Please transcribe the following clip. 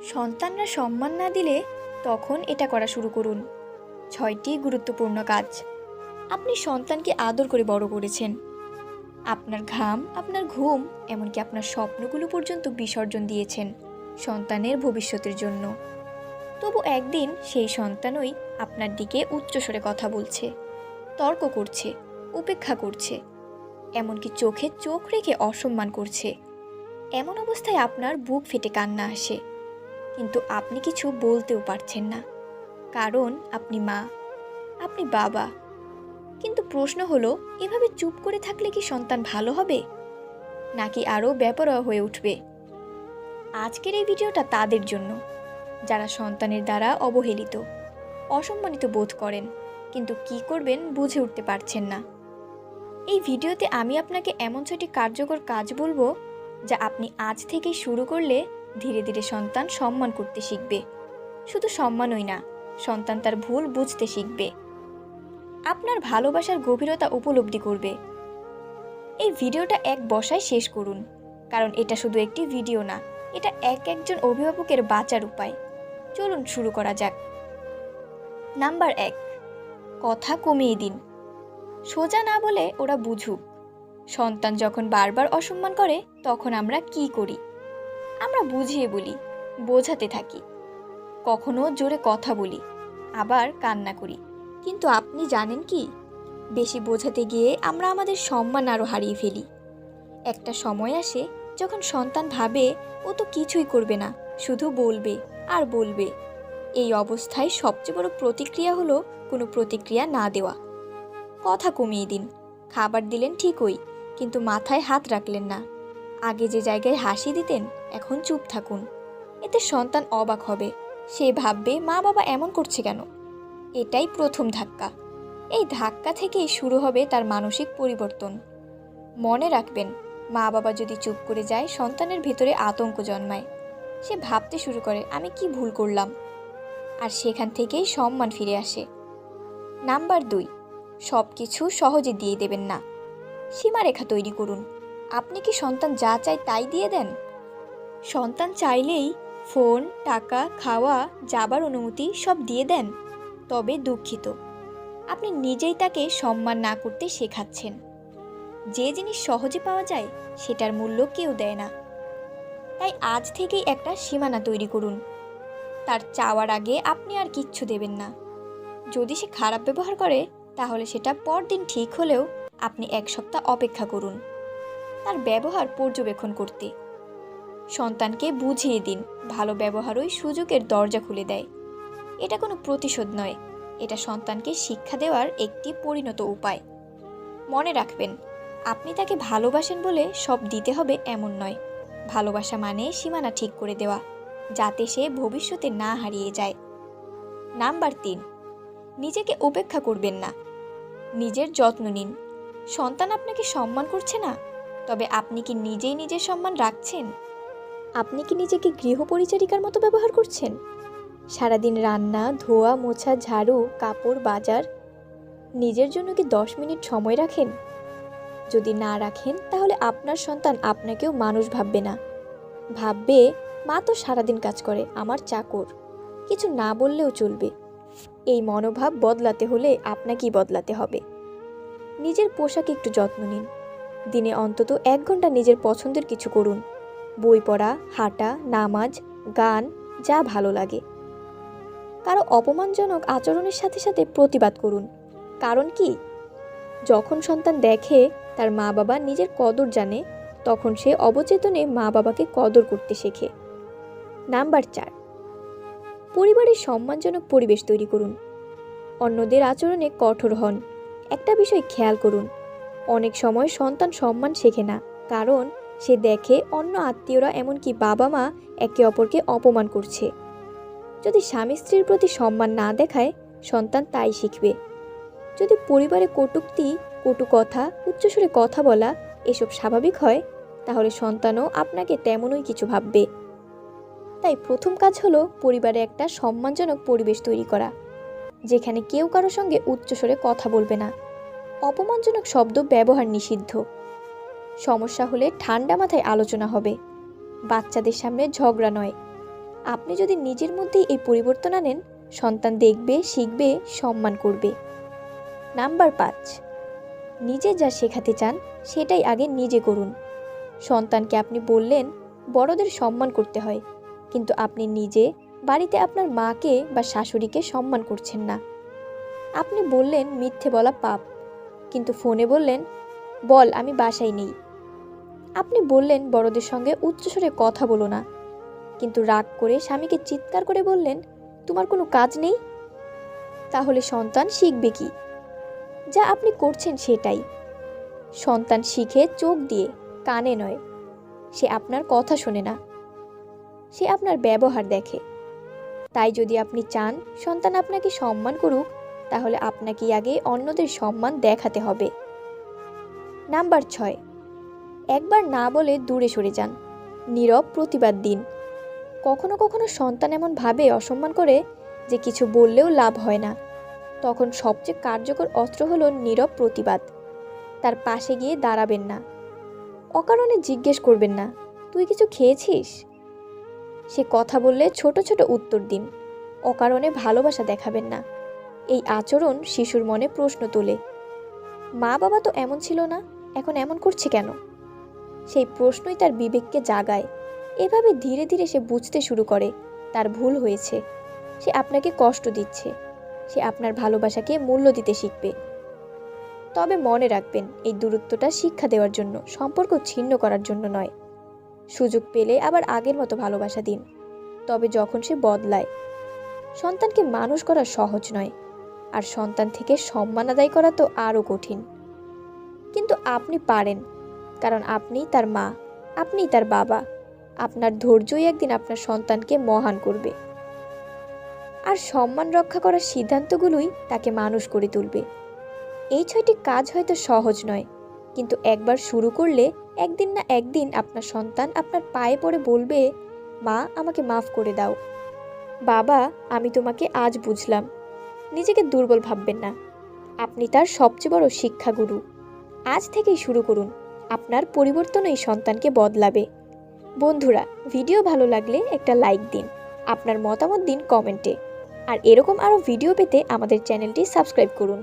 সন্তানরা সম্মান না দিলে তখন এটা করা শুরু করুন। 6টি গুরুত্বপূর্ণ কাজ। আপনি সন্তানকে আদর করে বড় করেছেন। আপনার ঘাম, আপনার ঘুম, এমনকি আপনার স্বপ্নগুলো পর্যন্ত বিসর্জন দিয়েছেন সন্তানের ভবিষ্যতের জন্য। তবু একদিন সেই সন্তানই আপনার দিকে উচ্চস্বরে কথা বলছে, তর্ক করছে, উপেক্ষা করছে, এমনকি চোখে চোখ রেখে অসম্মান করছে। এমন অবস্থায় আপনার বুক ফেটে কান্না আসে, কিন্তু আপনি কিছু বলতেও পারছেন না, কারণ আপনি মা, আপনি বাবা। কিন্তু প্রশ্ন হলো, এভাবে চুপ করে থাকলে কি সন্তান ভালো হবে, নাকি আরও বেপরোয়া হয়ে উঠবে? আজকের এই ভিডিওটা তাদের জন্য যারা সন্তানের দ্বারা অবহেলিত, অসম্মানিত বোধ করেন, কিন্তু কি করবেন বুঝে উঠতে পারছেন না। এই ভিডিওতে আমি আপনাকে এমন 6টি কার্যকর কাজ বলবো, যা আপনি আজ থেকেই শুরু করলে ধীরে ধীরে সন্তান সম্মান করতে শিখবে। শুধু সম্মানই না, সন্তান তার ভুল বুঝতে শিখবে, আপনার ভালোবাসার গভীরতা উপলব্ধি করবে। এই ভিডিওটা এক বসায় শেষ করুন, কারণ এটা শুধু একটি ভিডিও না, এটা একজন অভিভাবকের বাঁচার উপায়। চলুন শুরু করা যাক। নাম্বার 1, কথা কমিয়ে দিন। সোজা না বলে ওরা বুঝুক। সন্তান যখন বারবার অসম্মান করে তখন আমরা কি করি? আমরা বুঝিয়ে বলি, বোঝাতে থাকি, কখনো জোরে কথা বলি, আবার কান্না করি। কিন্তু আপনি জানেন কি, বেশি বোঝাতে গিয়ে আমরা আমাদের সম্মান আরও হারিয়ে ফেলি। একটা সময় আসে যখন সন্তান ভাবে ও তো কিছুই করবে না, শুধু বলবে আর বলবে। এই অবস্থায় সবচেয়ে বড় প্রতিক্রিয়া হলো কোনো প্রতিক্রিয়া না দেওয়া। কথা কমিয়ে দিন। খাবার দিলেন ঠিকই, কিন্তু মাথায় হাত রাখলেন না। আগে যে জায়গায় হাসি দিতেন, এখন চুপ থাকুন। এতে সন্তান অবাক হবে, সে ভাববে মা বাবা এমন করছে কেন। এটাই প্রথম ধাক্কা। এই ধাক্কা থেকেই শুরু হবে তার মানসিক পরিবর্তন। মনে রাখবেন, মা বাবা যদি চুপ করে যায়, সন্তানের ভিতরে আতঙ্ক জন্মায়। সে ভাবতে শুরু করে আমি কি ভুল করলাম, আর সেখান থেকেই সম্মান ফিরে আসে। নাম্বার 2, সব কিছু সহজে দিয়ে দেবেন না। সীমারেখা তৈরি করুন। আপনি কি সন্তান যা চায় তাই দিয়ে দেন? সন্তান চাইলেই ফোন, টাকা, খাওয়া, যাবার অনুমতি সব দিয়ে দেন? তবে দুঃখিত, আপনি নিজেই তাকে সম্মান না করতে শেখাচ্ছেন। যে জিনিস সহজে পাওয়া যায় সেটার মূল্য কেউ দেয় না। তাই আজ থেকেই একটা সীমানা তৈরি করুন। তার চাওয়ার আগে আপনি আর কিচ্ছু দেবেন না। যদি সে খারাপ ব্যবহার করে, তাহলে সেটা পরদিন ঠিক হলেও আপনি 1 সপ্তাহ অপেক্ষা করুন তার ব্যবহার পর্যবেক্ষণ করতে। সন্তানকে বুঝিয়ে দিন, ভালো ব্যবহারই সুযোগের দরজা খুলে দেয়। এটা কোনো প্রতিশোধ নয়, এটা সন্তানকে শিক্ষা দেওয়ার একটি পরিণত উপায়। মনে রাখবেন, আপনি তাকে ভালোবাসেন বলে সব দিতে হবে এমন নয়। ভালোবাসা মানে সীমানা ঠিক করে দেওয়া, যাতে সে ভবিষ্যতে না হারিয়ে যায়। নাম্বার 3, নিজেকে উপেক্ষা করবেন না। নিজের যত্ন নিন। সন্তান আপনাকে সম্মান করছে না, তবে আপনি কি নিজেই নিজের সম্মান রাখছেন? আপনি কি নিজেকে গৃহপরিচারিকার মতো ব্যবহার করছেন? সারাদিন রান্না, ধোয়া, মোছা, ঝাড়ু, কাপড়, বাজার। নিজের জন্য কি 10 মিনিট সময় রাখেন? যদি না রাখেন, তাহলে আপনার সন্তান আপনাকেও মানুষ ভাববে না। ভাববে মা তো সারাদিন কাজ করে, আমার চাকর, কিছু না বললেও চলবে। এই মনোভাব বদলাতে হলে আপনাকেই বদলাতে হবে। নিজের পোশাকে একটু যত্ন নিন। দিনে অন্তত 1 ঘন্টা নিজের পছন্দের কিছু করুন। বই পড়া, হাঁটা, নামাজ, গান, যা ভালো লাগে। কারো অপমানজনক আচরণের সাথে সাথে প্রতিবাদ করুন। কারণ কি, যখন সন্তান দেখে তার মা বাবা নিজের কদর জানে, তখন সে অবচেতনে মা বাবাকে কদর করতে শেখে। নাম্বার 4, পরিবারের সম্মানজনক পরিবেশ তৈরি করুন। অন্যদের আচরণে কঠোর হন। একটা বিষয় খেয়াল করুন, অনেক সময় সন্তান সম্মান শেখে না, কারণ সে দেখে অন্য আত্মীয়রা, এমনকি বাবা মা, একে অপরকে অপমান করছে। যদি স্বামী স্ত্রীর প্রতি সম্মান না দেখায়, সন্তান তাই শিখবে। যদি পরিবারে কটূক্তি, কটু কথা, উচ্চস্বরে কথা বলা এসব স্বাভাবিক হয়, তাহলে সন্তানও আপনাকে তেমনই কিছু ভাববে। তাই প্রথম কাজ হলো পরিবারে একটা সম্মানজনক পরিবেশ তৈরি করা, যেখানে কেউ কারো সঙ্গে উচ্চস্বরে কথা বলবে না, অপমানজনক শব্দ ব্যবহার নিষিদ্ধ। সমস্যা হলে ঠান্ডা মাথায় আলোচনা হবে, বাচ্চাদের সামনে ঝগড়া নয়। আপনি যদি নিজের মধ্যেই এই পরিবর্তন আনেন, সন্তান দেখবে, শিখবে, সম্মান করবে। নাম্বার 5, নিজে যা শেখাতে চান সেটাই আগে নিজে করুন। সন্তানকে আপনি বললেন বড়দের সম্মান করতে হয়, কিন্তু আপনি নিজে বাড়িতে আপনার মাকে বা শাশুড়িকে সম্মান করছেন না। আপনি বললেন মিথ্যে বলা পাপ, কিন্তু ফোনে বললেন বল আমি বাসায় নেই। আপনি বললেন বড়দের সঙ্গে উচ্চস্বরে কথা বলো না, কিন্তু রাগ করে স্বামীকে চিৎকার করে বললেন তোমার কোনো কাজ নেই। তাহলে সন্তান শিখবে কি? যা আপনি করছেন সেটাই। সন্তান শিখে চোখ দিয়ে, কানে নয়। সে আপনার কথা শোনে না, সে আপনার ব্যবহার দেখে। তাই যদি আপনি চান সন্তান আপনাকে সম্মান করুক, তাহলে আপনাকে আগে অন্যদের সম্মান দেখাতে হবে। নাম্বার 6, একবার না বলে দূরে সরে যান, নীরব প্রতিবাদ দিন। কখনো কখনো সন্তান এমন ভাবে অসম্মান করে যে কিছু বললেও লাভ হয় না। তখন সবচেয়ে কার্যকর অস্ত্র হলো নীরব প্রতিবাদ। তার পাশে গিয়ে দাঁড়াবেন না, অকারণে জিজ্ঞেস করবেন না তুই কিছু খেয়েছিস। সে কথা বললে ছোট ছোট উত্তর দিন, অকারণে ভালোবাসা দেখাবেন না। এই আচরণ শিশুর মনে প্রশ্ন তোলে, মা বাবা তো এমন ছিল না, এখন এমন করছে কেন? সেই প্রশ্নই তার বিবেককে জাগায়। এভাবে ধীরে ধীরে সে বুঝতে শুরু করে তার ভুল হয়েছে, সে আপনাকে কষ্ট দিচ্ছে, সে আপনার ভালোবাসাকে মূল্য দিতে শিখবে। তবে মনে রাখবেন, এই দূরত্বটা শিক্ষা দেওয়ার জন্য, সম্পর্ক ছিন্ন করার জন্য নয়। সুযোগ পেলে আবার আগের মতো ভালোবাসা দিন, তবে যখন সে বদলায়। সন্তানকে মানুষ করা সহজ নয়, আর সন্তান থেকে সম্মান আদায় করা তো আরও কঠিন। কিন্তু আপনি পারেন, কারণ আপনিই তার মা, আপনিই তার বাবা। আপনার ধৈর্যই একদিন আপনার সন্তানকে মহান করবে। আর সম্মান রক্ষা করার সিদ্ধান্তগুলোই তাকে মানুষ করে তুলবে। এই 6টি কাজ হয়তো সহজ নয়, কিন্তু একবার শুরু করলে একদিন না একদিন আপনার সন্তান আপনার পায়ে পড়ে বলবে, মা আমাকে মাফ করে দাও, বাবা আমি তোমাকে আজ বুঝলাম। নিজেকে দুর্বল ভাববেন না, আপনি তার সবচেয়ে বড় শিক্ষাগুরু। আজ থেকেই শুরু করুন, আপনার পরিবর্তনই সন্তানকে বদলাবে। বন্ধুরা, ভিডিও ভালো লাগলে একটা লাইক দিন, আপনার মতামত দিন কমেন্টে। আর এরকম আরও ভিডিও পেতে আমাদের চ্যানেলটি সাবস্ক্রাইব করুন।